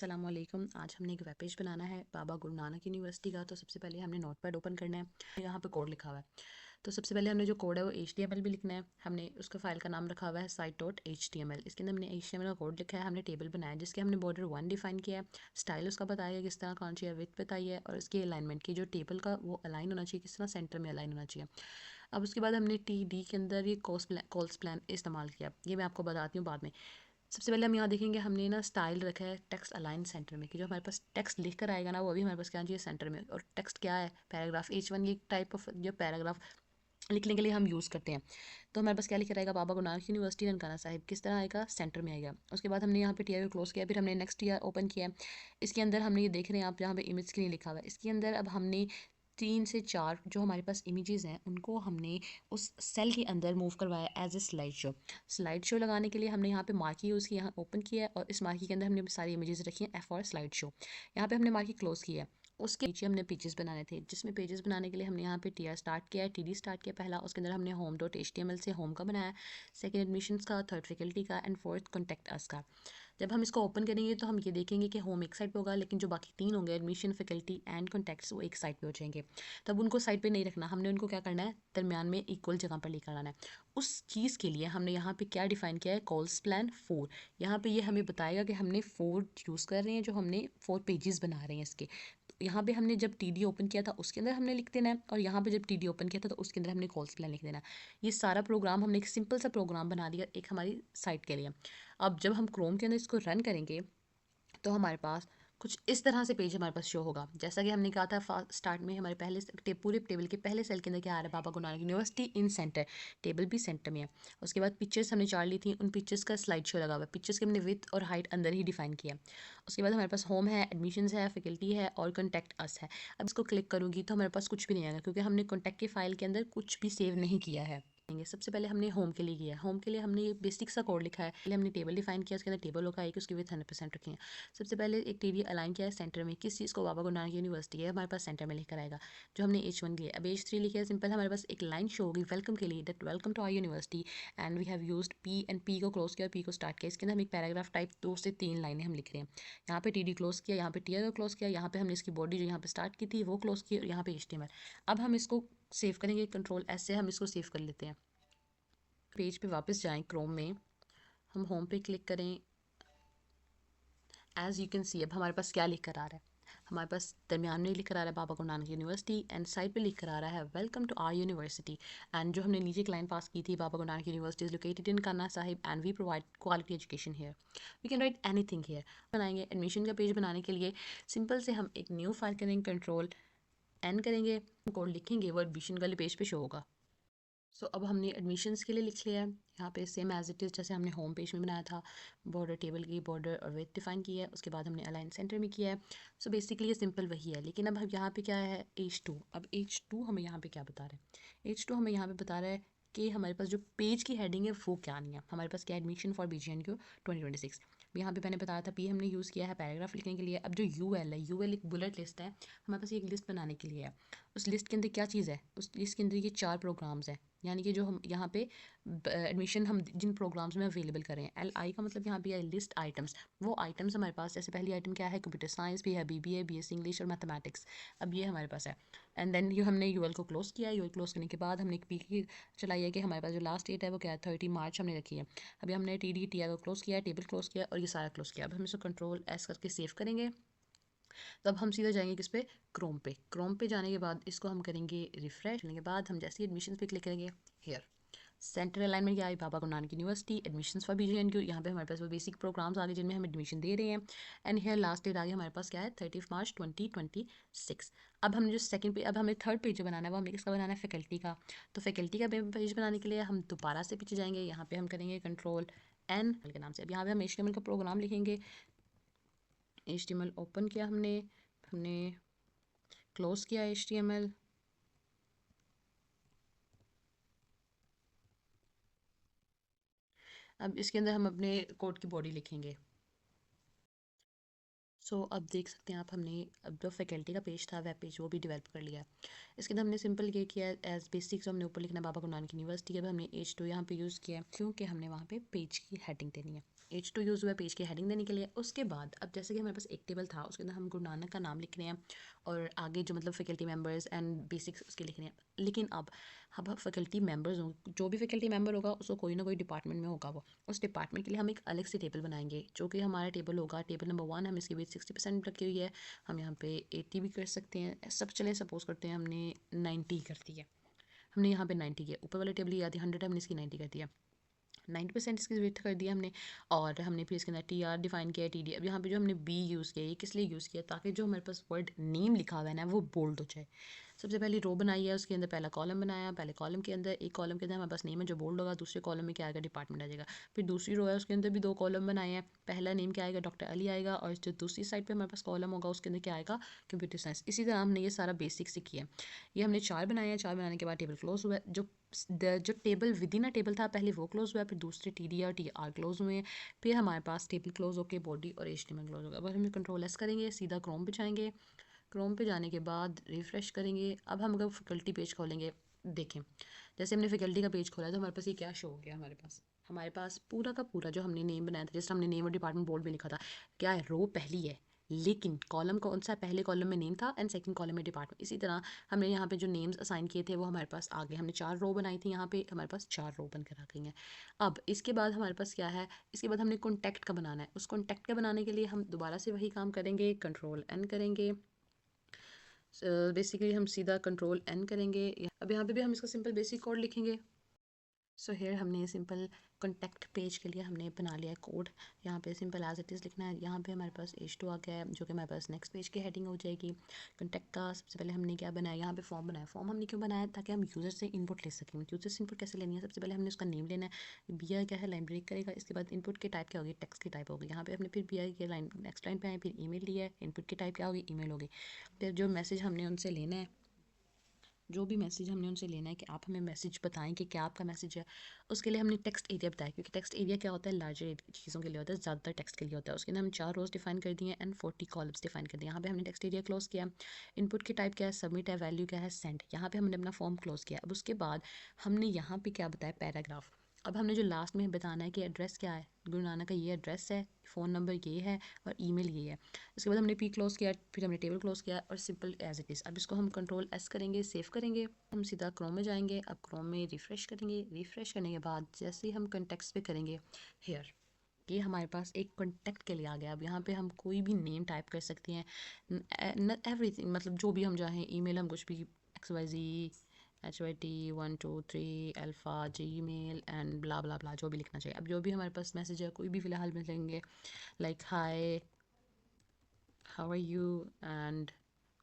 अस्सलाम वालेकुम। आज हमने एक वेब पेज बनाना है बाबा गुरु नानक यूनिवर्सिटी का। तो सबसे पहले हमने नोटपैड ओपन करना है। यहाँ पे कोड लिखा हुआ है। तो सबसे पहले हमने जो कोड है वो HTML भी लिखना है। हमने उसका फाइल का नाम रखा हुआ है site.html। इसके अंदर हमने HTML का कोड लिखा है। हमने टेबल बनाया जिसके हमने बॉर्डर 1 डिफाइन किया है। स्टाइल उसका बताया किस तरह कौन चाहिए, विड्थ बताई है, और इसकी अलाइनमेंट की जो टेबल का वो अलाइन होना चाहिए, किस तरह सेंटर में अलाइन होना चाहिए। अब उसके बाद हमने TD के अंदर ये कॉल्स प्लान इस्तेमाल किया। ये मैं आपको बताती हूँ बाद में। सबसे पहले हम यहाँ देखेंगे हमने ना स्टाइल रखा है टेक्स्ट अलाइन सेंटर में, कि जो हमारे पास टेक्स्ट लिख कर आएगा ना वो अभी हमारे पास क्या चाहिए, सेंटर में। और टेक्स्ट क्या है, पैराग्राफ। H1 ये टाइप ऑफ जो पैराग्राफ लिखने के लिए हम यूज़ करते हैं। तो हमारे पास क्या लिखा रहेगा, बाबा गुरु नानक यूनिवर्सिटी ननकाना साहिब, किस तरह आएगा, सेंटर में आएगा। उसके बाद हमने यहाँ पे टीआर को क्लोज किया, फिर हमने नेक्स्ट टीआर ओपन किया। इसके अंदर हमने ये देख रहे हैं आप, यहाँ पे इमेज स्क्रीन लिखा हुआ है। इसके अंदर अब हमने 3 से 4 जो हमारे पास इमेजेस हैं उनको हमने उस सेल के अंदर मूव करवाया एज ए स्लाइड शो लगाने के लिए हमने यहाँ पे मार्की यूज़ की, यहाँ ओपन किया है, और इस मार्की के अंदर हमने सारी इमेजेस रखी हैं F और स्लाइड शो। यहाँ पे हमने मार्की क्लोज किया है। उसके नीचे हमने पेजेस बनाने थे, जिसमें पेजेस बनाने के लिए हमने यहाँ पे टीआर स्टार्ट किया है, TD स्टार्ट किया पहला। उसके अंदर हमने home.html से होम का बनाया, सेकंड एडमिशन्स का, थर्ड फैकल्टी का, एंड फोर्थ कॉन्टैक्ट अस का। जब हम इसको ओपन करेंगे तो हम ये देखेंगे कि होम एक साइड पे होगा, लेकिन जो बाकी 3 होंगे, एडमिशन, फैकल्टी एंड कॉन्टैक्ट्स, वो एक साइड पे हो जाएंगे। तब उनको साइड पे नहीं रखना, हमने उनको क्या करना है, दरमियान में इक्वल जगह पर लेकर आना है। उस चीज़ के लिए हमने यहाँ पे क्या डिफाइन किया है, कॉल्स प्लान 4। यहाँ पे ये हमें बताएगा कि हमने 4 यूज़ कर रहे हैं, जो हमने 4 पेजेस बना रहे हैं इसके। यहाँ पे हमने जब TD ओपन किया था उसके अंदर हमने लिख देना है, और यहाँ पे जब TD ओपन किया था तो उसके अंदर हमने कॉल्स प्लान लिख देना है। ये सारा प्रोग्राम हमने एक सिंपल सा प्रोग्राम बना दिया एक हमारी साइट के लिए। अब जब हम क्रोम के अंदर इसको रन करेंगे तो हमारे पास कुछ इस तरह से पेज हमारे पास शो होगा। जैसा कि हमने कहा था स्टार्ट में, हमारे पूरे टेबल के पहले सेल के अंदर क्या आ रहा है, बाबा गुरु नानक यूनिवर्सिटी इन सेंटर। टेबल भी सेंटर में है। उसके बाद पिक्चर्स हमने 4 ली थी, उन पिक्चर्स का स्लाइड शो लगा हुआ है। पिक्चर्स के हमने विड्थ और हाइट अंदर ही डिफाइन किया। उसके बाद हमारे पास होम है, एडमिशन्स है, फैकल्टी है, और कॉन्टैक्ट अस है। अब इसको क्लिक करूँगी तो हमारे पास कुछ भी नहीं आएगा, क्योंकि हमने कॉन्टैक्ट की फाइल के अंदर कुछ भी सेव नहीं किया है। सबसे पहले हमने होम के लिए किया है। होम के लिए हमने ये बेसिक सा कोड लिखा है। पहले हमने टेबल डिफाइन किया, उसके अंदर टेबल होगा एक, उसकी विड्थ 100% रखी है। सबसे पहले एक TD अलाइन किया है सेंटर में, किस चीज़ को, बाबा गुरु नानक यूनिवर्सिटी है, हमारे पास सेंटर में लिखकर आएगा। जो हमने H1 लिया, अब H3 लिखा है सिंपल, हमारे पास एक लाइन शो होगी वेलकम के लिए, that welcome to our university and we have used P, and P को क्लोज किया, P को स्टार्ट किया। इसके अंदर हम एक पैराग्राफ टाइप 2 से 3 लाइनें हम लिख रहे हैं। यहाँ पे TD क्लोज किया, यहाँ पे टीआर को क्लोज किया, यहाँ पे हमने इसकी बॉडी जो यहाँ पे स्टार्ट की थी वो क्लोज की, और यहाँ पे HTML। अब हम इसको सेव करेंगे, Ctrl S से हम इसको सेव कर लेते हैं। पेज पे वापस जाएं, क्रोम में हम होम पे क्लिक करें। एज यू कैन सी अब हमारे पास क्या लिख कर आ रहा है, हमारे पास दरमियान में लिख कर आ रहा है बाबा Guru Nanak university, and side पे लिख कर आ रहा है welcome to our university. And जो हमने नीचे एक लाइन पास की थी, Baba Guru Nanak university is located in Kanha Sahib and we provide quality education here, we can write anything here. बनाएंगे एडमिशन का पेज बनाने के लिए सिंपल से हम एक न्यू फाइल करेंगे, Ctrl N करेंगे, कोड लिखेंगे, वो एडमिशन वाले पेज पे शो होगा। अब हमने एडमिशन्स के लिए लिख लिया है। यहाँ पे सेम एज इट इज़ जैसे हमने होम पेज में बनाया था, बॉर्डर टेबल की बॉर्डर और विड्थ डिफाइन किया है। उसके बाद हमने अलाइन सेंटर में किया है। बेसिकली ये सिंपल वही है, लेकिन अब हम यहाँ पे क्या है, H2। अब H2 हमें यहाँ पे क्या बता रहा है, H2 हमें यहाँ पे बता रहा है कि हमारे पास जो पेज की हेडिंग है वो क्या नहीं है। हमारे पास क्या, एडमिशन फॉर BGNQ 2026। यहाँ पे मैंने बताया था P हमने यूज़ किया है पैराग्राफ लिखने के लिए। अब जो UL है, UL एक बुलेट लिस्ट है, हमारे पास ये एक लिस्ट बनाने के लिए है। उस लिस्ट के अंदर क्या चीज़ है, उस लिस्ट के अंदर ये 4 प्रोग्राम्स हैं, यानी कि जो हम यहाँ पे एडमिशन हम जिन प्रोग्राम्स में अवेलेबल कर रहे हैं। LI का मतलब यहाँ पे है लिस्ट आइटम्स। वो आइटम्स हमारे पास, जैसे पहली आइटम क्या है, कंप्यूटर साइंस भी है, BBA, BSc इंग्लिश और मैथमेटिक्स। अब ये हमारे पास है। एंड देन ये हमने UL को क्लोज किया। UL क्लोज करने के बाद हमने एक पी की चलाई है कि हमारे पास जो लास्ट डेट है वो क्या है, 30 मार्च हमने रखी है। अभी हमने TD TR को क्लोज किया, टेबल क्लोज किया, और ये सारा क्लोज किया। अब हम इसको Ctrl S करके सेव करेंगे। तो अब हम सीधा जाएंगे किस पे, क्रोम पे जाने के बाद इसको हम करेंगे रिफ्रेश। करने के बाद हम जैसे ही एडमिशन पे क्लिक करेंगे, हेयर सेंटर अलाइनमेंट क्या है, बाबा Guru Nanak university admissions for BGNQ। यहाँ पे हमारे पास वो बेसिक प्रोग्राम्स आ गए जिनमें हम एडमिशन दे रहे हैं। एंड हेयर लास्ट डेट आ गई हमारे पास क्या है, 30 मार्च 2026। अब हमने जो सेकंड पे, अब हमें थर्ड पेज जो बनाना है वो हमें किसका बनाना है, फैकल्टी का। तो फैकल्टी का पेज बनाने के लिए हम दोबारा से पीछे जाएंगे। यहाँ पे हम करेंगे Ctrl N के नाम से। अब यहाँ पे हम HTML का प्रोग्राम लिखेंगे। HTML ओपन किया हमने हमने क्लोज किया HTML। अब इसके अंदर हम अपने कोड की बॉडी लिखेंगे। अब देख सकते हैं आप, हमने अब जो फैकल्टी का पेज था, वेब पेज, वो भी डेवलप कर लिया है। इसके अंदर हमने सिंपल ये किया एज बेसिक, हमने ऊपर लिखना है बाबा गुरु नानक यूनिवर्सिटी। अब हमने H2 यहाँ पे यूज़ किया है, क्योंकि हमने वहाँ पे पेज की हेडिंग देनी है। H2 यूज़ हुआ है पेज की हेडिंग देने के लिए। उसके बाद अब जैसे कि हमारे पास एक टेबल था, उसके अंदर हम गुरु नानक का नाम लिख रहे हैं और आगे जो मतलब फैकल्टी मेंबर्स एंड बेसिक्स उसके लिख रहे हैं। लेकिन अब फैकल्टी मेंबर्स हों, जो भी फैकल्टी मेंबर होगा उसको कोई ना कोई डिपार्टमेंट में होगा, वो उस डिपार्टमेंट के लिए हम एक अलग से टेबल बनाएंगे, जो कि हमारा टेबल होगा टेबल नंबर 1। हम इसकी वेट 60% रखी हुई है, हम यहाँ पे 80 भी कर सकते हैं। सब चले सपोज करते हैं हमने 90 कर दी है, हमने यहाँ पे 90 किया। ऊपर वाले टेबल ये आती है 100, हमने इसकी 90 कर दिया, 90% इसकी वेट कर दिया हमने। और हमने फिर इसके अंदर TR डिफाइन किया, TD। अब यहाँ पे जो हमने B यूज़ किया, ये किस लिए यूज़ किया, ताकि जो हमारे पास वर्ड नेम लिखा हुआ है ना वो बोल्ड हो जाए। सबसे पहले रो बनाई है, उसके अंदर पहला कॉलम बनाया, पहले कॉलम के अंदर एक कॉलम के अंदर हमारे पास नेम है जो बोल्ड होगा, दूसरे कॉलम में क्या आएगा, डिपार्टमेंट आ जाएगा। फिर दूसरी रो है, उसके अंदर भी 2 कॉलम बनाए हैं, पहला नेम क्या आएगा, डॉक्टर अली आएगा, और जो दूसरी साइड पे हमारे पास कॉलम होगा उसके अंदर क्या आएगा, कंप्यूटर साइंस। इसी तरह हमने ये सारा बेसिक से किया है। ये हमने 4 बनाए हैं, 4 बनाने के बाद टेबल क्लोज हुआ है। जो table with in a table था पहले वो क्लोज हुआ है, फिर दूसरे TD और TR क्लोज हुए हैं, फिर हमारे पास टेबल क्लोज होकर बॉडी और HTML क्लोज होगा। अब हम कंट्रोल S करेंगे, सीधा क्रोम पे जाएंगे, क्रोम पे जाने के बाद रिफ़्रेश करेंगे। अब हम अगर फैकल्टी पेज खोलेंगे, देखें जैसे हमने फैकल्टी का पेज खोला है तो हमारे पास ये क्या शो हो गया, हमारे पास पूरा का पूरा जो हमने नेम बनाया था, जैसे हमने नेम और डिपार्टमेंट बोर्ड में लिखा था, क्या है, रो पहली है लेकिन कॉलम कौन सा है, पहले कॉलम में नेम था एंड सेकंड कॉलम में डिपार्टमेंट। इसी तरह हमने यहाँ पे जो नेम्स असाइन किए थे वो हमारे पास आ गए। हमने 4 रो बनाई थी, यहाँ पे हमारे पास 4 रो बनकर आ गई हैं। अब इसके बाद हमारे पास क्या है, इसके बाद हमने कॉन्टैक्ट का बनाना है। उस कॉन्टैक्ट का बनाने के लिए हम दोबारा से वही काम करेंगे, कंट्रोल N करेंगे। बेसिकली हम सीधा कंट्रोल N करेंगे। अब यहाँ पे भी हम इसका सिंपल बेसिक कोड लिखेंगे। सो हेयर हमने सिंपल कॉन्टैक्ट पेज के लिए हमने बना लिया है कोड। यहाँ पे सिंपल एज इट इज़ लिखना है। यहाँ पे हमारे पास H2 आ गया है, जो कि हमारे पास नेक्स्ट पेज की हेडिंग हो जाएगी। कॉन्टैक्ट का सबसे पहले हमने क्या बनाया, यहाँ पे फॉर्म बनाया। फॉर्म हमने क्यों बनाया, ताकि हम यूज़र से इनपुट ले सकें। यूज़र से इनपुट कैसे लेनी है, सबसे पहले हमने उसका नेम लेना है, BI क्या है, लाइन ब्रेक करेगा। इसके बाद इनपुट की टाइप क्या होगी, टेक्स्ट की टाइप होगी। यहाँ पे हमने फिर BI के लाइन नेक्स्ट लाइन पे आए, फिर ईमेल लिया है, इनपुट की टाइप क्या होगी, ईमेल होगी। फिर जो मैसेज हमने उनसे लेना है, जो भी मैसेज हमने उनसे लेना है कि आप हमें मैसेज बताएं कि क्या आपका मैसेज है, उसके लिए हमने टेक्स्ट एरिया बताया, क्योंकि टेक्स्ट एरिया क्या होता है, लार्जर चीज़ों के लिए होता है, ज़्यादातर टेक्स्ट के लिए होता है। उसके अंदर हम 4 रोज डिफाइन कर दिए एंड 40 कॉलम्स डिफाइन कर दिए। यहाँ पे हमने टेक्स्ट एरिया क्लोज किया। इनपुट की टाइप क्या है, सबमिट है, वैल्यू क्या है, सेंड। यहाँ पे हमने अपना फॉर्म क्लोज किया। अब उसके बाद हमने यहाँ पे क्या बताया, पैराग्राफ। अब हमने जो लास्ट में बताना है कि एड्रेस क्या है, गुरु नानक का ये एड्रेस है, फ़ोन नंबर ये है और ईमेल ये है। इसके बाद हमने P क्लोज किया, फिर हमने टेबल क्लोज किया और सिंपल एज इट इज़। अब इसको हम कंट्रोल S करेंगे, सेव करेंगे। हम सीधा क्रोम में जाएंगे। अब क्रोम में रिफ़्रेश करेंगे। रिफ़्रेश करने के बाद जैसे ही हम कंटेक्स्ट पे करेंगे, हेयर ये हमारे पास एक कॉन्टैक्ट के लिए आ गया। अब यहाँ पे हम कोई भी नेम टाइप कर सकते हैं, एवरीथिंग, मतलब जो भी हम चाहें। ईमेल हम कुछ भी XYZ HYT 1 2 3 alpha Gmail and blah blah blah, जो भी लिखना चाहिए। अब जो भी हमारे पास मैसेज है कोई भी फ़िलहाल में लेंगे, like hi, how are you, and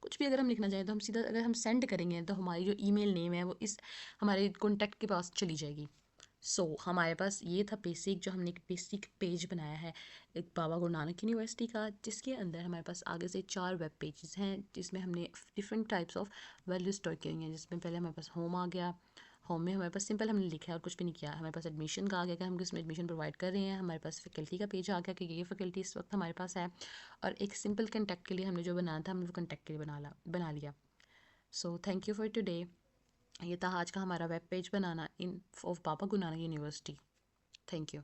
कुछ भी अगर हम लिखना चाहें तो हम सीधा अगर हम सेंड करेंगे तो हमारी जो ईमेल नेम है वो इस हमारे कॉन्टैक्ट के पास चली जाएगी। हमारे पास ये था बेसिक, जो हमने एक बेसिक पेज बनाया है एक बाबा गुरु नानक यूनिवर्सिटी का, जिसके अंदर हमारे पास आगे से 4 वेब पेजेस हैं, जिसमें हमने different types of value store की हुई हैं। जिसमें पहले हमारे पास होम आ गया। होम में हमारे पास सिंपल हमने लिखा है और कुछ भी नहीं किया। हमारे पास एडमिशन का आ गया कि हम किसमें एडमिशन प्रोवाइड कर रहे हैं। हमारे पास फैकल्टी का पेज आ गया कि ये फैकल्टी इस वक्त हमारे पास है। और एक सिंपल कंटेक्ट के लिए हमने जो बनाया था, हमने वो कंटेक्ट के लिए बना लिया। So thank you for today. ये था आज का हमारा वेब पेज बनाना in of Baba Guru Nanak university. Thank you.